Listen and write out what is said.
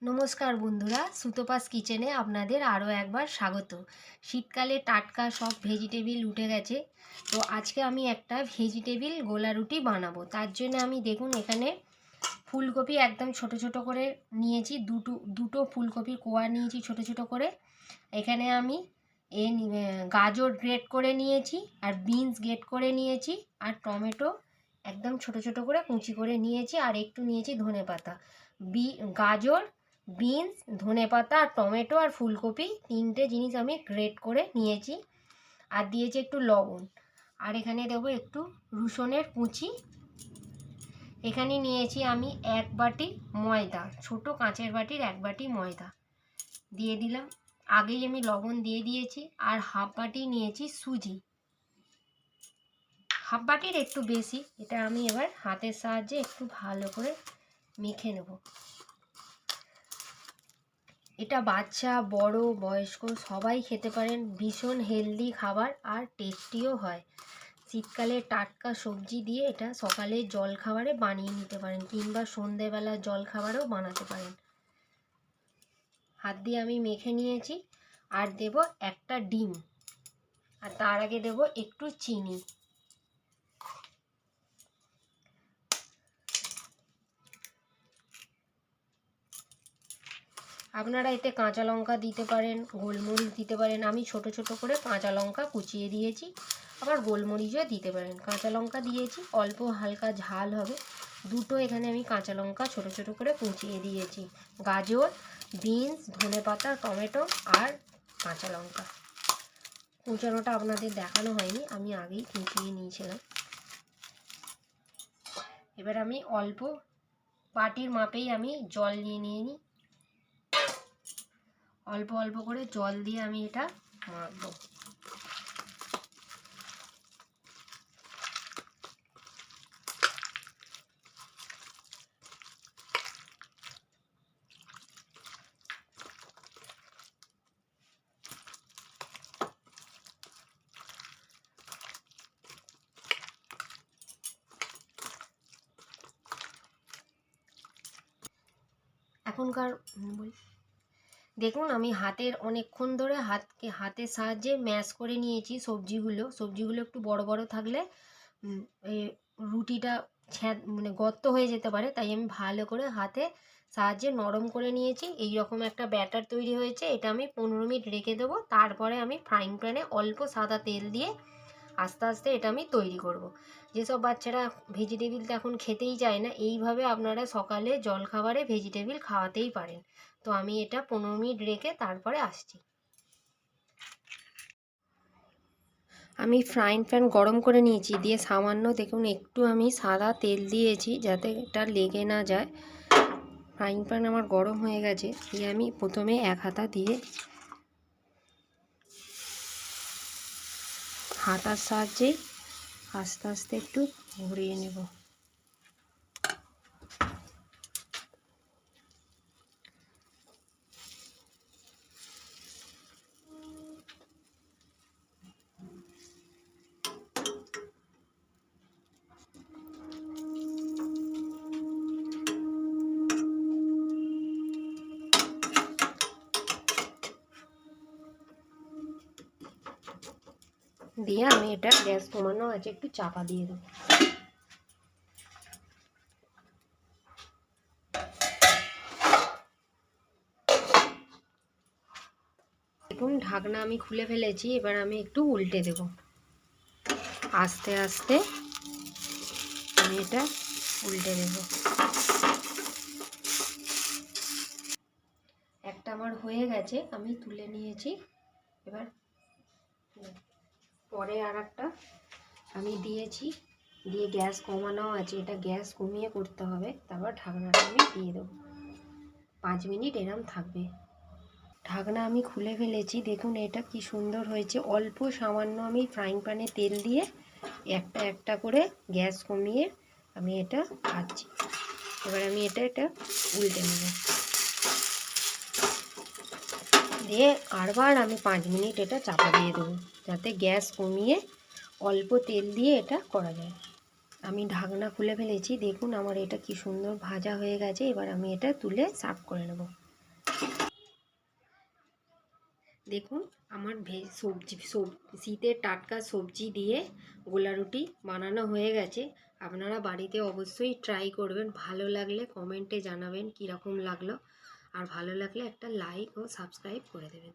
নমস্কার বন্ধুরা, সুতোপাস কিচেনে আপনাদের আরও একবার স্বাগত। শীতকালে টাটকা সব ভেজিটেবিল উঠে গেছে, তো আজকে আমি একটা ভেজিটেবিল গোলা রুটি বানাবো। তার জন্য আমি দেখুন এখানে ফুলকপি একদম ছোট ছোট করে নিয়েছি, দুটো ফুলকপির কোয়া নিয়েছি ছোট ছোট করে। এখানে আমি গাজর গ্রেট করে নিয়েছি, আর বিনস গ্রেট করে নিয়েছি, আর টমেটো একদম ছোট ছোট করে কুচি করে নিয়েছি, আর একটু নিয়েছি ধনেপাতা। গাজর, বিনস, ধনেপাতা আর টমেটো আর ফুলকপি তিনটে জিনিস আমি গ্রেট করে নিয়েছি, আর দিয়েছি একটু লবণ, আর এখানে দেবো একটু রসুনের কুচি। এখানে নিয়েছি আমি 1 বাটি ময়দা, ছোট কাঁচের বাটির 1 বাটি ময়দা দিয়ে দিলাম। আগেই আমি লবণ দিয়ে দিয়েছি। আর হাফ বাটি নিয়েছি সুজি, হাফ বাটির একটু বেশি। এটা আমি এবার হাতের সাহায্যে একটু ভালো করে মেখে নেব। এটা বাচ্চা বড় বয়স্ক সবাই খেতে পারেন, ভীষণ হেলদি খাবার আর টেস্টিও হয়। শীতকালে টাটকা সবজি দিয়ে এটা সকালে জলখাবারে বানিয়ে নিতে পারেন, কিংবা সন্ধেবেলা জলখাবারেও বানাতে পারেন। হাত দিয়ে আমি মেখে নিয়েছি। আর দেব একটা ডিম, আর তার আগে দেব একটু চিনি। আপনারা এতে কাঁচা লঙ্কা দিতে পারেন, গোলমরিচ দিতে পারেন। আমি ছোট ছোট করে কাঁচা লঙ্কা কুচিয়ে দিয়েছি, আবার গোলমরিচও দিতে পারেন। কাঁচা লঙ্কা দিয়েছি, অল্প হালকা ঝাল হবে। দুটো এখানে আমি কাঁচা লঙ্কা ছোট ছোট করে কুচিয়ে দিয়েছি। গাজর, বিনস, ধনেপাতা, টমেটো আর কাঁচা লঙ্কা কুচানোটা আপনাদের দেখানো হয়নি, আমি আগেই কুচিয়ে নিয়েছিলাম। এবার আমি অল্প বাটির মাপেই আমি জল নিয়ে নিই। অল্প অল্প করে জল দিয়ে আমি এটা মাখবো। এখনকার দেখুন আমি হাতের অনেকক্ষণ ধরে হাতের সাহায্যে ম্যাশ করে নিয়েছি সবজিগুলো একটু বড় বড় থাকলে রুটিটা গর্ত হয়ে যেতে পারে, তাই আমি ভালো করে হাতে সাহায্যে নরম করে নিয়েছি। এই রকম একটা ব্যাটার তৈরি হয়েছে। এটা আমি 15 মিনিট রেখে দেবো। তারপরে আমি ফ্রাইং প্যানে অল্প সাদা তেল দিয়ে আস্তে আস্তে এটা আমি তৈরি করব। যেসব বাচ্চারা ভেজিটেবিল তো এখন খেতেই চায় না, এইভাবে আপনারা সকালে জলখাবারে ভেজিটেবিল খাওয়াতেই পারেন। তো আমি এটা 15 মিনিট রেখে তারপরে আসছি। আমি ফ্রাইং প্যান গরম করে নিয়েছি, দিয়ে সামান্য দেখুন একটু আমি সাদা তেল দিয়েছি যাতে এটা লেগে না যায়। ফ্রাইং প্যান আমার গরম হয়ে গেছে, দিয়ে আমি প্রথমে এক হাতা দিয়ে হাতার সাহায্যে আস্তে আস্তে একটু ঘুরিয়ে নেব। দিয়ে আমি এটা গ্যাস কমানো আছে একটু চাপা দিয়ে দেবো। দেখুন ঢাকনা আমি খুলে ফেলেছি, এবার আমি একটু উল্টে দেব। আস্তে আস্তে আমি এটা উল্টে দেব। একটা আমার হয়ে গেছে, আমি তুলে নিয়েছি। এবার পরে আর একটা আমি দিয়েছি, দিয়ে গ্যাস কমানো আছে, এটা গ্যাস কমিয়ে করতে হবে। তারপর ঢাকনাটা আমি দিয়ে দেবো। 5 মিনিট এরম থাকবে। ঢাকনা আমি খুলে ফেলেছি, দেখুন এটা কি সুন্দর হয়েছে। অল্প সামান্য আমি ফ্রাইং প্যানে তেল দিয়ে একটা একটা করে গ্যাস কমিয়ে আমি এটা ভাজছি। এবার আমি এটা উল্টে নেব, দিয়ে আরবার আমি 5 মিনিট এটা চাপা দিয়ে দেবো, যাতে গ্যাস কমিয়ে অল্প তেল দিয়ে এটা করা যায়। আমি ঢাকনা খুলে ফেলেছি, দেখুন আমার এটা কি সুন্দর ভাজা হয়ে গেছে। এবার আমি এটা তুলে সার্ভ করে নেব। দেখুন আমার শীতের টাটকা সবজি দিয়ে গোলা রুটি বানানো হয়ে গেছে। আপনারা বাড়িতে অবশ্যই ট্রাই করবেন। ভালো লাগলে কমেন্টে জানাবেন কীরকম লাগলো, আর ভালো লাগলে একটা লাইক ও সাবস্ক্রাইব করে দেবেন।